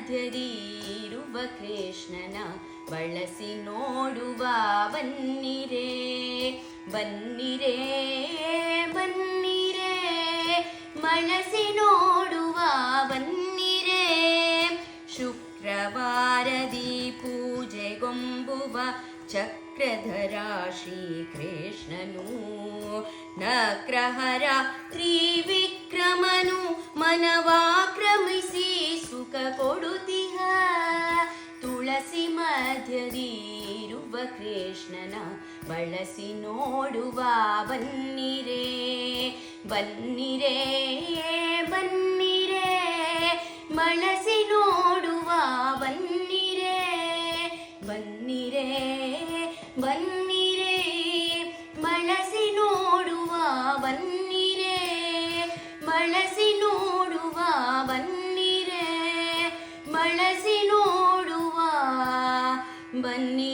ಮಧ್ಯದಿರುವ ಕೃಷ್ಣನ ಬಳಸಿ ನೋಡುವ ಬನ್ನಿರೇ ಬನ್ನಿರೇ ಬನ್ನಿರೇ ಬಳಸಿ ನೋಡುವ ಬನ್ನಿರೇ. ಶುಕ್ರವಾರದಿ ಪೂಜೆಗೊಂಬುವ ಚಕ್ರಧರ ಶ್ರೀಕೃಷ್ಣನು ನಕ್ರಹರ ತ್ರಿವಿಕ್ರಮನು ಮನವಾಕ್ರಮಿಸಿ ಸುಖ ಕೊಡುತ್ತಿಹ. ತುಳಸಿ ಮಧ್ಯದಿರುವ ಕೃಷ್ಣನ ಬಳಸಿ ನೋಡುವ ಬನ್ನಿರೇ ಬನ್ನಿರೇ ಬನ್ನಿರೇ ಬಳಸಿ ನೋಡುವ ಬನ್ನಿರೇ ಬನ್ನಿರೇ ಬನ್ನಿರೇ ಬಳಸಿ ನೋಡುವ ಬನ್ನಿರೇ ಬಳಸಿ ನೋಡುವ ಬನ್ನಿರೇ ಬಳಸಿ ನೋಡುವ ಬನ್ನಿ.